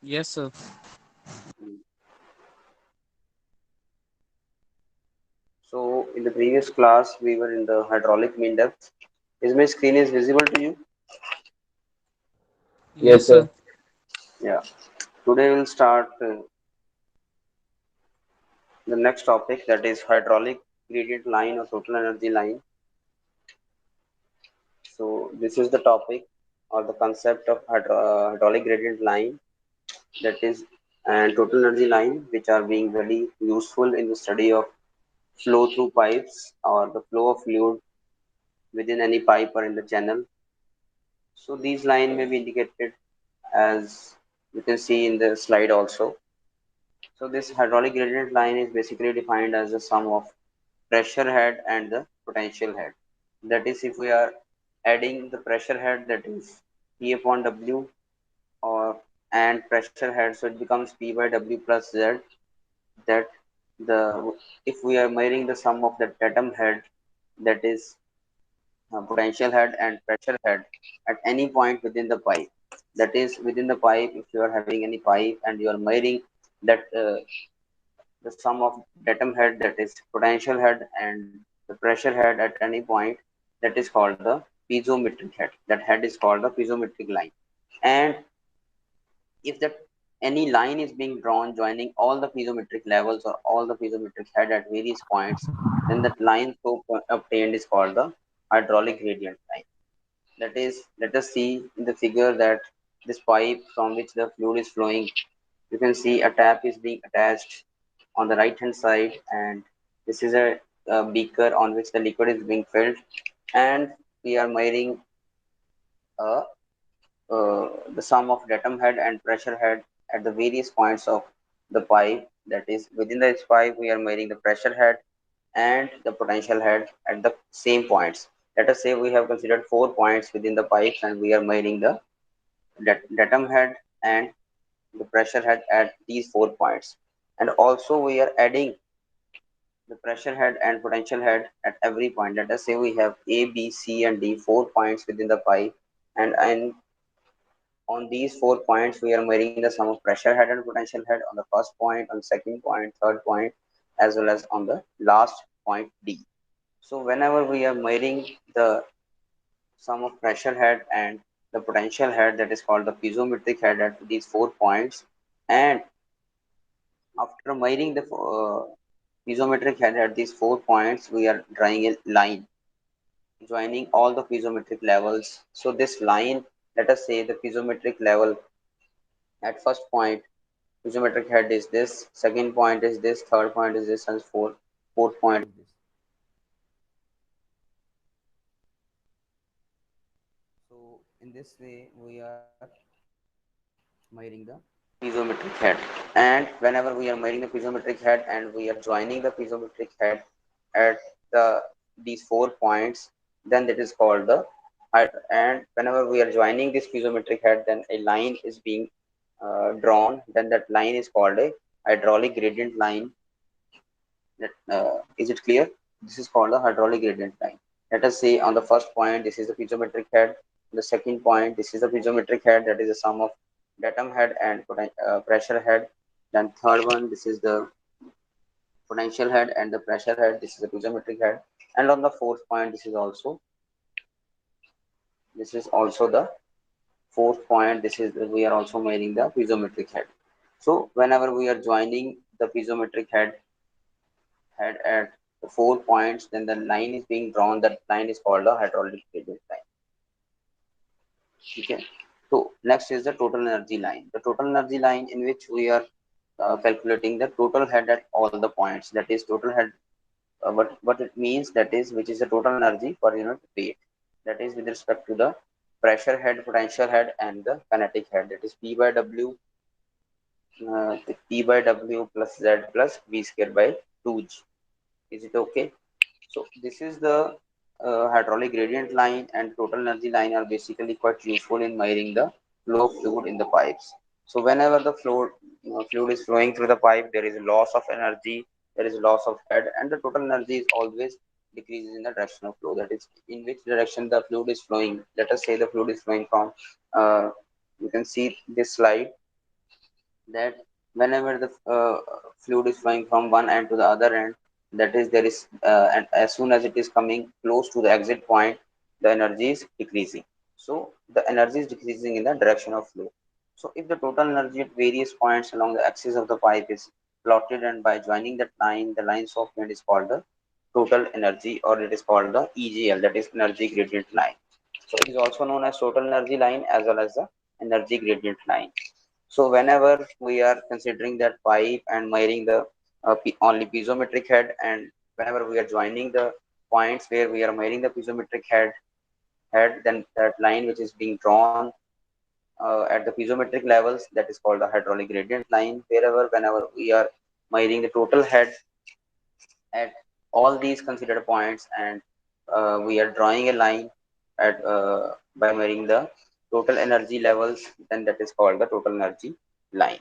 Yes, sir. Mm. So in the previous class, we were in the hydraulic mean depth. Is my screen is visible to you? Yes, Yes, sir. sir. Yeah. Today we'll start the next topic, that is hydraulic gradient line or total energy line. So this is the topic or the concept of hydraulic gradient line, that is, and total energy line, which are being very useful in the study of flow through pipes or the flow of fluid within any pipe or in the channel. So these line may be indicated as you can see in the slide also. So this hydraulic gradient line is basically defined as the sum of pressure head and the potential head. That is, if we are adding the pressure head, that is P upon W, or and pressure head, so it becomes P by W plus Z. That the if we are measuring the sum of the datum head, that is potential head and pressure head at any point within the pipe. That is within the pipe, if you are having any pipe and you are measuring that the sum of datum head, that is potential head, and the pressure head at any point, that is called the piezometric head. That head is called the piezometric line. And if that any line is being drawn joining all the piezometric levels or all the piezometric head at various points, then that line so obtained is called the hydraulic gradient line. That is, let us see in the figure that this pipe from which the fluid is flowing, you can see a tap is being attached on the right hand side, and this is a beaker on which the liquid is being filled, and we are measuring uh, the sum of datum head and pressure head at the various points of the pipe. That is, within this pipe we are measuring the pressure head and the potential head at the same points. Let us say we have considered 4 points within the pipes, and we are measuring the datum head and the pressure head at these 4 points. And also we are adding the pressure head and potential head at every point. Let us say we have A, B, C, and D, 4 points within the pipe, and on these 4 points, we are measuring the sum of pressure head and potential head on the first point, on the second point, third point, as well as on the last point D. So whenever we are measuring the sum of pressure head and the potential head, that is called the piezometric head at these 4 points, and after measuring the piezometric head at these 4 points, we are drawing a line joining all the piezometric levels. So this line, let us say the piezometric level at first point, piezometric head is this, second point is this, third point is this, and fourth point is this. So in this way, we are measuring the piezometric head. And whenever we are measuring the piezometric head and we are joining the piezometric head at the these 4 points, then that is called the and whenever we are joining this piezometric head, then a line is being drawn. Then that line is called a hydraulic gradient line. That, is it clear? This is called the hydraulic gradient line. Let us say on the first point, this is the piezometric head. The second point, this is the piezometric head, that is the sum of datum head and pressure head. Then third one, this is the potential head and the pressure head. This is the piezometric head. And on the fourth point, this is also the fourth point. This is we are also measuring the piezometric head. So whenever we are joining the piezometric head at the 4 points, then the line is being drawn. That line is called the hydraulic gradient line. Okay. So next is the total energy line. The total energy line in which we are calculating the total head at all the points. That is total head. What it means, that is which is the total energy per unit weight. That is with respect to the pressure head, potential head, and the kinetic head. That is P by W, P by W plus Z plus V square by 2G. Is it okay? So this is the hydraulic gradient line and total energy line are basically quite useful in measuring the flow of fluid in the pipes. So whenever the fluid is flowing through the pipe, there is a loss of energy, there is a loss of head, and the total energy is always decreases in the direction of flow. That is, in which direction the fluid is flowing. Let us say the fluid is flowing from, you can see this slide. that whenever the fluid is flowing from one end to the other end, that is there is and as soon as it is coming close to the exit point, the energy is decreasing. So the energy is decreasing in the direction of flow. So if the total energy at various points along the axis of the pipe is plotted, and by joining that line, the lines of wind is called the total energy, or it is called the EGL, that is energy gradient line. So it is also known as total energy line as well as the energy gradient line. So whenever we are considering that pipe and measuring the only piezometric head, and whenever we are joining the points where we are measuring the piezometric head, then that line which is being drawn at the piezometric levels, that is called the hydraulic gradient line. Wherever whenever we are measuring the total head at all these considered points, and we are drawing a line at by measuring the total energy levels, then that is called the total energy line.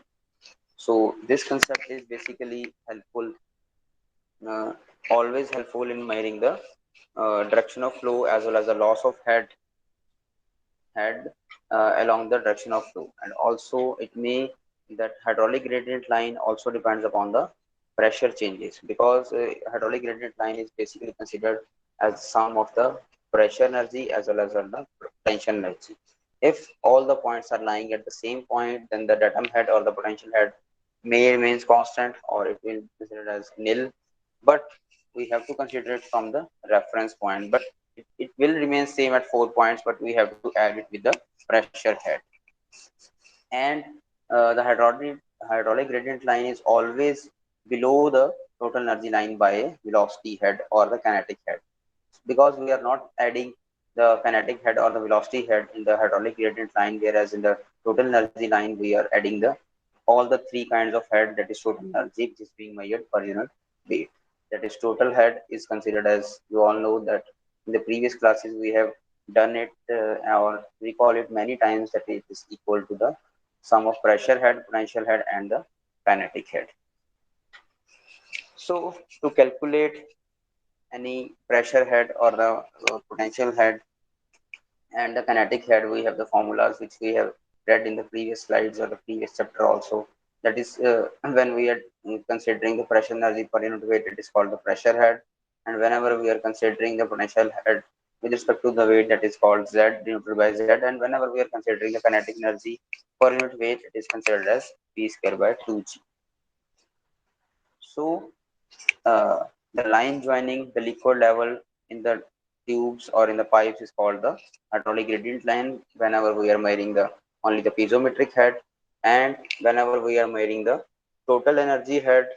So this concept is basically helpful, uh, always helpful in measuring the direction of flow as well as the loss of head along the direction of flow. And also it may, that hydraulic gradient line also depends upon the pressure changes, because hydraulic gradient line is basically considered as sum of the pressure energy as well as the potential energy. If all the points are lying at the same point, then the datum head or the potential head may remains constant, or it will be considered as nil. But we have to consider it from the reference point. But it will remain same at 4 points, but we have to add it with the pressure head. And the hydraulic gradient line is always below the total energy line by a velocity head or the kinetic head, because we are not adding the kinetic head or the velocity head in the hydraulic gradient line, whereas in the total energy line we are adding the all the three kinds of head, that is total energy, which is being measured per unit weight. That is total head is considered as, you all know that in the previous classes we have done it, or we call it many times, that it is equal to the sum of pressure head, potential head, and the kinetic head. So to calculate any pressure head or the potential head and the kinetic head, we have the formulas which we have read in the previous slides or the previous chapter also. That is, when we are considering the pressure energy per unit weight, it is called the pressure head. And whenever we are considering the potential head with respect to the weight, that is called Z denoted by Z. And whenever we are considering the kinetic energy per unit weight, it is considered as P square by 2G. So the line joining the liquid level in the tubes or in the pipes is called the hydraulic gradient line whenever we are measuring the only the piezometric head, and whenever we are measuring the total energy head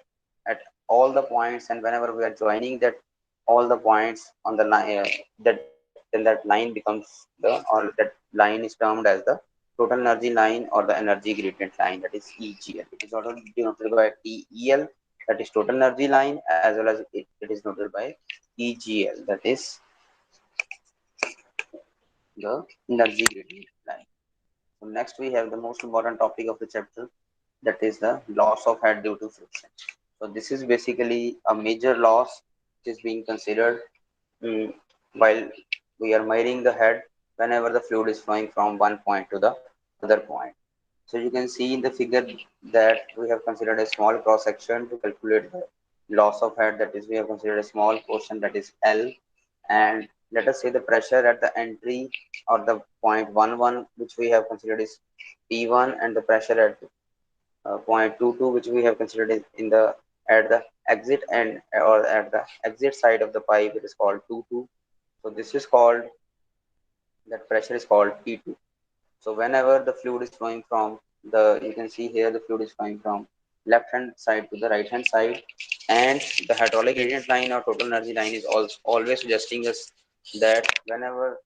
at all the points, and whenever we are joining that all the points on the line, that then that line becomes the, or that line is termed as the total energy line or the energy gradient line, that is EGL. It is also denoted by TEL, that is total energy line, as well as it is noted by EGL, that is the energy gradient line. So next we have the most important topic of the chapter, that is the loss of head due to friction. So this is basically a major loss which is being considered mm, while we are measuring the head whenever the fluid is flowing from one point to the other point. So you can see in the figure that we have considered a small cross section to calculate the loss of head, that is we have considered a small portion, that is L, and let us say the pressure at the entry or the point 11 which we have considered is P1, and the pressure at point 22 which we have considered is in the at the exit end or at the exit side of the pipe, it is called 22. So this is called, that pressure is called P2. So whenever the fluid is flowing from the, you can see here the fluid is flowing from left hand side to the right hand side, and the hydraulic gradient line or total energy line is also always suggesting us that whenever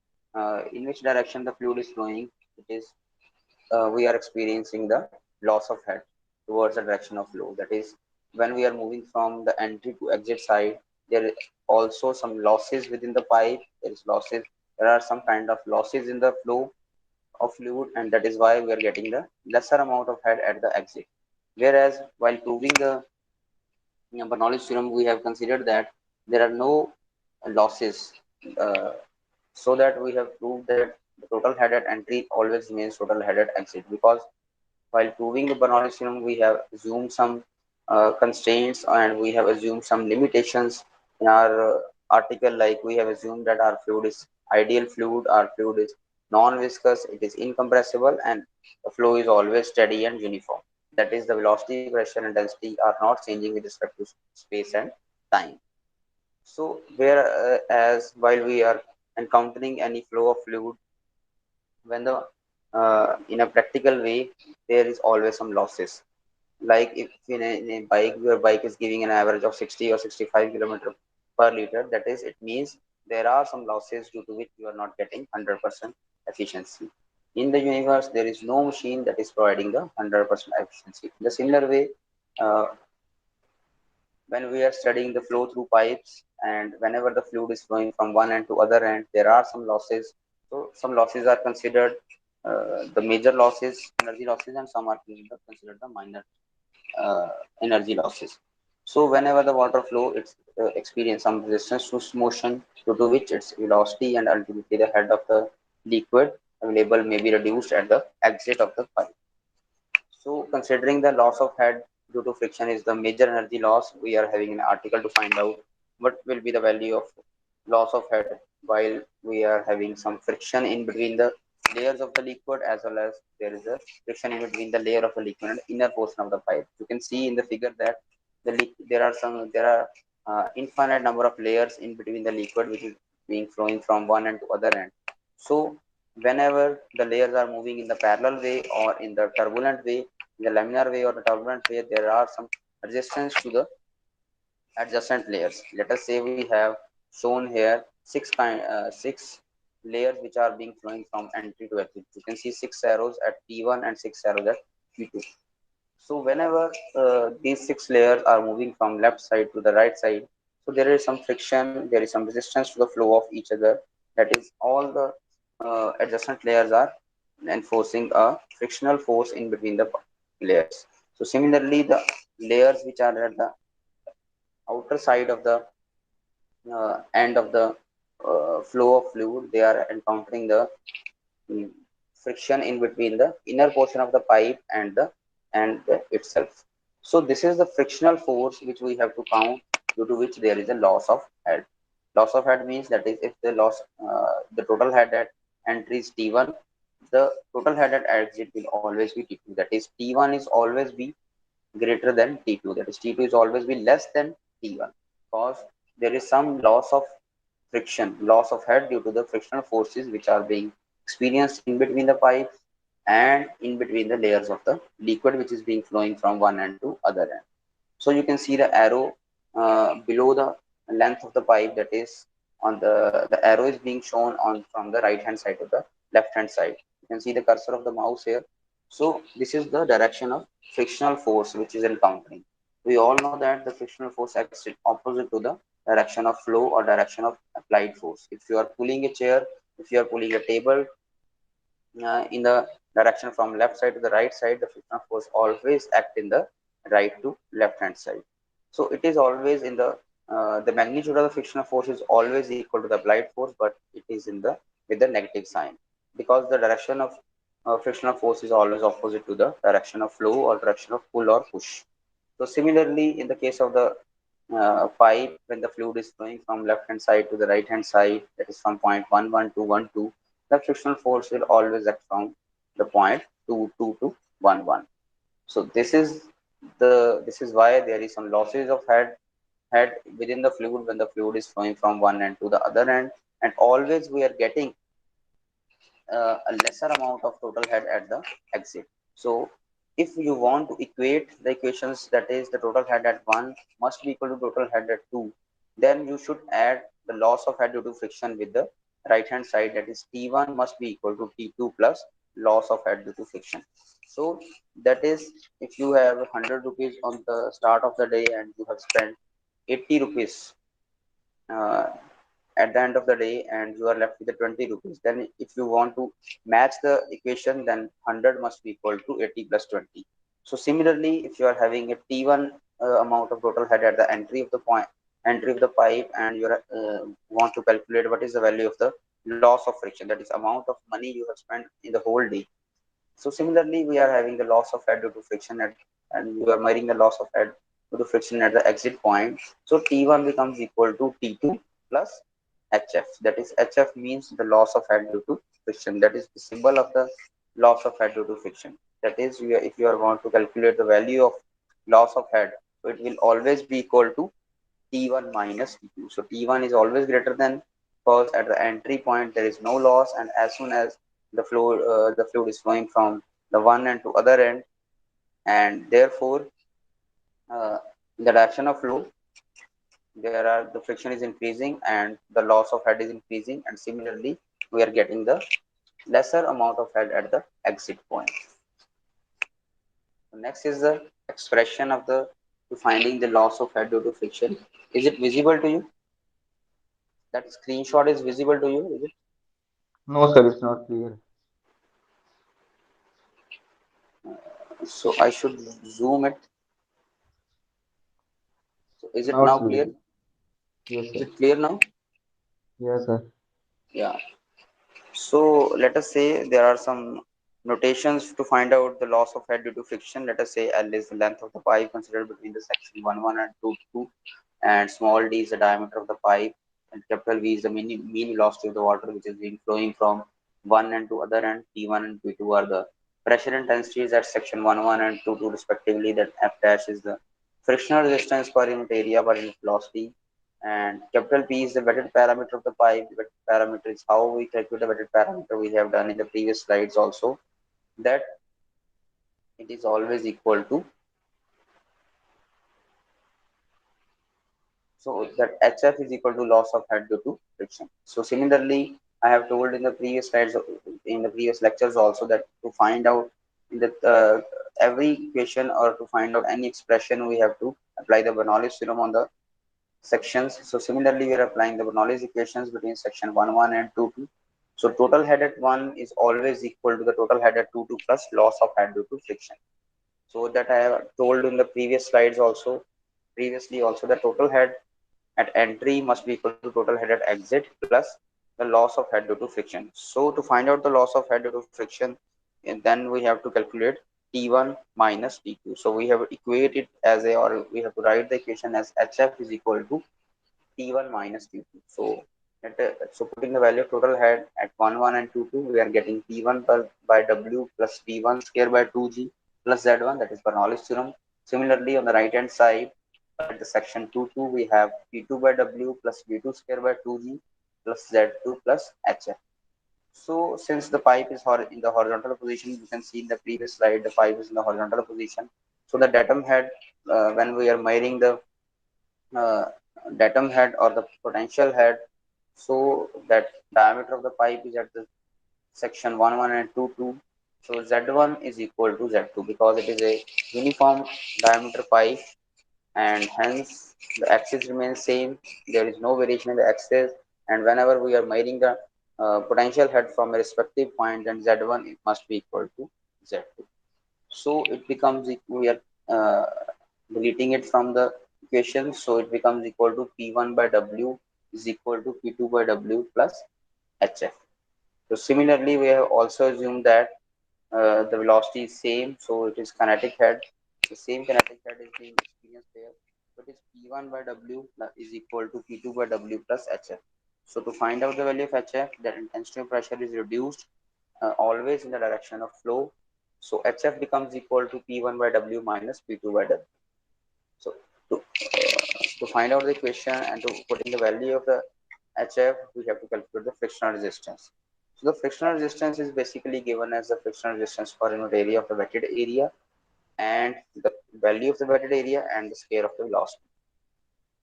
in which direction the fluid is flowing, it is we are experiencing the loss of head towards the direction of flow. That is, when we are moving from the entry to exit side, there is also some losses within the pipe. There is losses. There are some kind of losses in the flow of fluid, and that is why we are getting the lesser amount of head at the exit. Whereas while proving the Bernoulli's theorem, we have considered that there are no losses, uh, so that we have proved that the total head at entry always remains total head at exit, because While proving the Bernoulli theorem, we have assumed some constraints and we have assumed some limitations in our article. Like we have assumed that our fluid is ideal fluid, our fluid is non-viscous, it is incompressible, and the flow is always steady and uniform. That is, the velocity, pressure, and density are not changing with respect to space and time. So, whereas while we are encountering any flow of fluid, when the in a practical way, there is always some losses. Like if in a bike, your bike is giving an average of 60 or 65 kilometer per liter, that is, it means there are some losses due to which you are not getting 100% efficiency. In the universe, there is no machine that is providing the 100% efficiency. In the similar way, uh, when we are studying the flow through pipes and whenever the fluid is flowing from one end to other end, there are some losses. So some losses are considered the major losses, energy losses, and some are considered the minor uh, energy losses. So whenever the water flow, it's experience some resistance to motion, due to which its velocity and ultimately the head of the liquid available may be reduced at the exit of the pipe. So considering the loss of head due to friction is the major energy loss, we are having an article to find out what will be the value of loss of head while we are having some friction in between the layers of the liquid, as well as there is a friction in between the layer of the liquid and inner portion of the pipe. You can see in the figure that there are infinite number of layers in between the liquid which is being flowing from one end to other end. So whenever the layers are moving in the parallel way or in the turbulent way, in the laminar way or the turbulent way, there are some resistance to the adjacent layers. Let us say we have shown here six layers which are being flowing from entry to exit. You can see six arrows at T1 and six arrows at T2. So whenever these six layers are moving from left side to the right side, so there is some friction, there is some resistance to the flow of each other. That is, all the adjacent layers are enforcing a frictional force in between the layers. So similarly, the layers which are at the outer side of the end of the flow of fluid, they are encountering the mm, friction in between the inner portion of the pipe and itself. So this is the frictional force which we have to count, due to which there is a loss of head. Loss of head means that is if the total head at entry is T1, the total head at exit will always be T2. That is T1 is always be greater than T2. That is T2 is always be less than T1, because there is some loss of friction, loss of head due to the frictional forces which are being experienced in between the pipes and in between the layers of the liquid which is being flowing from one end to other end. So you can see the arrow below the length of the pipe, that is on the arrow is being shown on from the right hand side to the left hand side. You can see the cursor of the mouse here. So this is the direction of frictional force which is encountering. We all know that the frictional force acts opposite to the direction of flow or direction of applied force. If you are pulling a chair, if you are pulling a table in the direction from left side to the right side, the frictional force always act in the right to left hand side. So it is always in the magnitude of the frictional force is always equal to the applied force, but it is in the with the negative sign, because the direction of frictional force is always opposite to the direction of flow or direction of pull or push. So similarly, in the case of the pipe, when the fluid is flowing from left hand side to the right hand side, that is from point 1, 1 to 1, 2, the frictional force will always act from the point 2, 2 to 1, 1. So this is why there is some losses of head within the fluid when the fluid is flowing from one end to the other end, and always we are getting a lesser amount of total head at the exit. So if you want to equate the equations, that is the total head at 1 must be equal to total head at 2, then you should add the loss of head due to friction with the right hand side, that is T1 must be equal to T2 plus loss of head due to friction. So that is, if you have 100 rupees on the start of the day and you have spent 80 rupees uh, at the end of the day and you are left with the 20 rupees, then if you want to match the equation, then 100 must be equal to 80 plus 20. So similarly, if you are having a T1 amount of total head at the entry of the pipe, and you want to calculate what is the value of the loss of friction, that is amount of money you have spent in the whole day So similarly, we are having the loss of head due to friction at, and we are measuring the loss of head due to friction at the exit point. So T1 becomes equal to T2 plus HF. That is HF means the loss of head due to friction. That is the symbol of the loss of head due to friction. That is, if you are going to calculate the value of loss of head, so it will always be equal to T1 minus T2. So T1 is always greater than, because at the entry point there is no loss, and as soon as the fluid is flowing from the one end to other end, and therefore uh, in the direction of flow, there are the friction is increasing and the loss of head is increasing, and similarly we are getting the lesser amount of head at the exit point. So next is the expression of the to finding the loss of head due to friction. Is it visible to you? That screenshot is visible to you? Is it? No, sir, it's not clear. So I should zoom it. So is it Now it's now clear? visible. Yes, Is sir. it clear now? Yes, sir. Yeah. So let us say there are some notations to find out the loss of head due to friction. Let us say L is the length of the pipe considered between the section 1 and 2, and small d is the diameter of the pipe, and capital V is the mean velocity of the water which is being flowing from one end to other end. P1 and P2 are the pressure intensities at section 1 and 2 respectively. That F dash is the frictional resistance per unit area per unit velocity, and capital P is the wetted parameter of the pipe. The wetted parameter is how we calculate the wetted parameter. We have done in the previous slides also, that it is always equal to, so that HF is equal to loss of head due to friction. So similarly, I have told in the previous slides, in the previous lectures also, that to find out in the every equation or to find out any expression, we have to apply the Bernoulli theorem on the sections. So similarly, we are applying the Bernoulli's equations between section 1 and 2. So total head at 1 is always equal to the total head at 2 plus loss of head due to friction. So that I have told in the previous slides also, previously also, the total head at entry must be equal to total head at exit plus the loss of head due to friction. So to find out the loss of head due to friction, and then we have to calculate T1 minus T2. So we have equated as a, or we have to write the equation as HF is equal to T1 minus T2. So putting the value of total head at 1 and 2 we are getting P1 by W plus P1 square by 2G plus Z1, that is Bernoulli's theorem. Similarly, on the right hand side, at the section 2 we have P2 by W plus V2 square by 2G plus Z2 plus HF. So since the pipe is in the horizontal position, you can see in the previous slide, the pipe is in the horizontal position. So the datum head, when we are measuring the uh, datum head or the potential head, so that diameter of the pipe is at the section 1 and 2. So Z1 is equal to Z2 because it is a uniform diameter pipe, and hence the axis remains same. There is no variation in the axis, and whenever we are measuring the potential head from a respective point, then Z1 it must be equal to Z2. So it becomes, we are uh, deleting it from the equation, so it becomes equal to P1 by W is equal to P2 by W plus HF. So similarly, we have also assumed that the velocity is same, so it is kinetic head. The same kinetic head is being experienced there. So it is P1 by W is equal to P2 by W plus HF. So to find out the value of HF, that intensity of pressure is reduced always in the direction of flow. So HF becomes equal to P1 by W minus P2 by W. So to find out the equation and to put in the value of the HF, we have to calculate the frictional resistance. So the frictional resistance is basically given as the frictional resistance per unit area of the wetted area, and the value of the wetted area and the square of the velocity.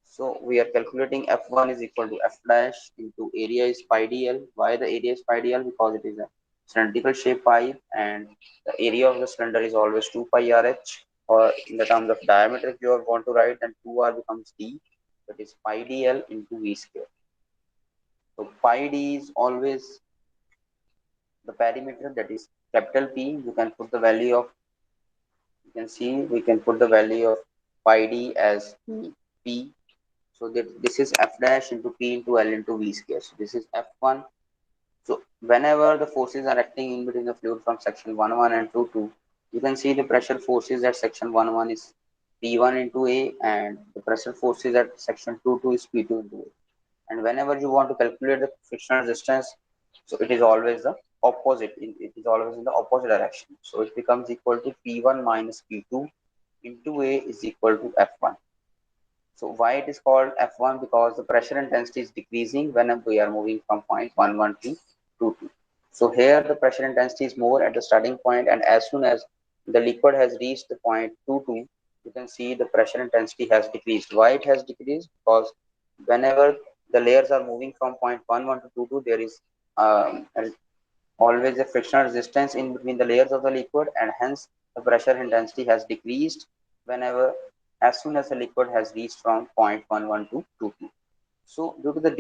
So we are calculating F1 is equal to F dash into area is pi dl. Why the area is pi dl? Because it is a cylindrical shape pipe, and the area of the cylinder is always 2 pi RH, or in the terms of diameter, if you want to write, then 2r becomes d, that is pi dl into v square. So pi d is always the perimeter, that is capital P. You can put the value of, you can see we can put the value of pi d as P. So that this is F dash into P into L into V square. So this is F1 So whenever the forces are acting in between the fluid from section 1 1 and 2 2, you can see the pressure forces at section 1 1 is P1 into A, and the pressure forces at section 2 2 is P2 into A. And whenever you want to calculate the frictional resistance, so it is always the opposite. It is always in the opposite direction. So it becomes equal to P1 minus P2 into A is equal to F1. So why it is called F1? Because the pressure intensity is decreasing whenever we are moving from point 1 1 to 2 2. So here the pressure intensity is more at the starting point, and as soon as the liquid has reached the point 2 2, you can see the pressure intensity has decreased. Why it has decreased? Because whenever the layers are moving from point 1 1 to 2 2, there is always a frictional resistance in between the layers of the liquid, and hence the pressure intensity has decreased whenever as soon as the liquid has reached from point 1 1 to 2 2. So due to the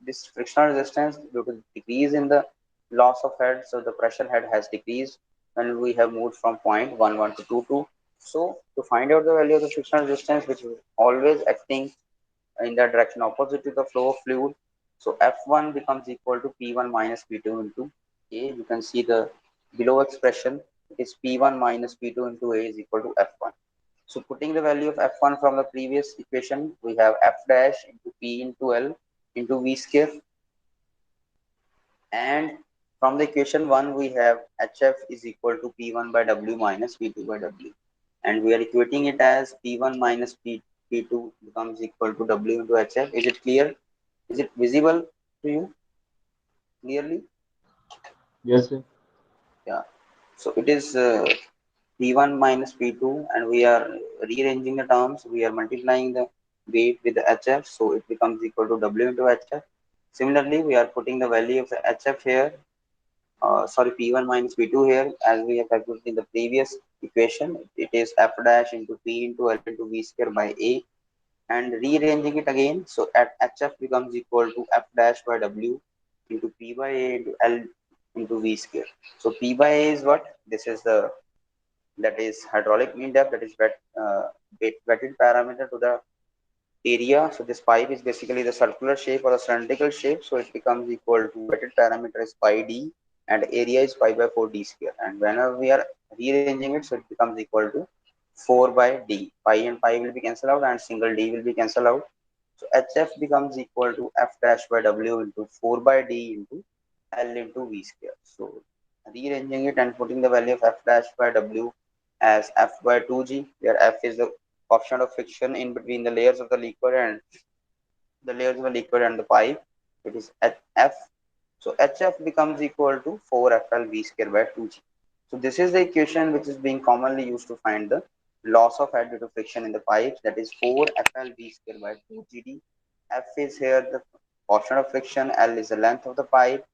this frictional resistance, due to the decrease in the loss of head, so the pressure head has decreased when we have moved from point 1 1 to 2 2. So to find out the value of the frictional resistance, which is always acting in the direction opposite to the flow of fluid. So F1 becomes equal to P1 minus P2 into A. You can see the below expression. It is P1 minus P2 into A is equal to F1. So putting the value of F1 from the previous equation, we have F dash into P into L into V square. And from the equation 1, we have HF is equal to P1 by W minus P2 by W. And we are equating it as P1 minus P2 becomes equal to W into HF. Is it clear? Is it visible to you clearly? Yes, sir. Yeah. So it is P1 minus P2, and we are rearranging the terms. We are multiplying the weight with the HF, so it becomes equal to W into HF. Similarly, we are putting the value of the HF here, sorry, P1 minus P2 here, as we have calculated in the previous equation. It is F dash into P into L into V square by A, and rearranging it again. So at HF becomes equal to F dash by W into P by A into L into V square. So P by A is what? This is the that is hydraulic mean depth, that is wetted parameter to the area. So this pipe is basically the circular shape or the cylindrical shape. So it becomes equal to wetted parameter is pi d and area is pi by 4 d square. And whenever we are rearranging it, so it becomes equal to 4 by d. Pi and pi will be cancelled out and single d will be cancelled out. So HF becomes equal to F dash by W into 4 by D into L into V square. So rearranging it and putting the value of F dash by W as F by 2G, where F is the coefficient of friction in between the layers of the liquid and the layers of the liquid and the pipe. It is at F. So HF becomes equal to 4FL square by 2G. So this is the equation which is being commonly used to find the loss of head due to friction in the pipes, that is 4FL square by 2GD. F is here the portion of friction, L is the length of the pipe,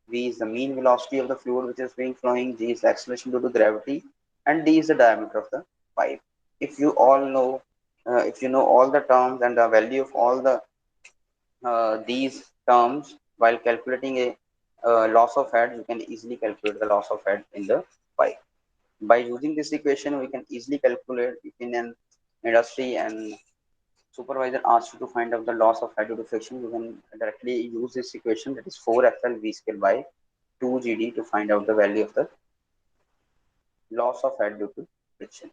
V is the mean velocity of the fluid which is being flowing, G is the acceleration due to gravity, and D is the diameter of the pipe. If you all know, if you know all the terms and the value of all these terms while calculating a loss of head, you can easily calculate the loss of head in the pipe. By using this equation, we can easily calculate if in an industry and supervisor asks you to find out the loss of head due to friction, you can directly use this equation, that is 4FL V square by 2GD, to find out the value of the loss of head due to friction.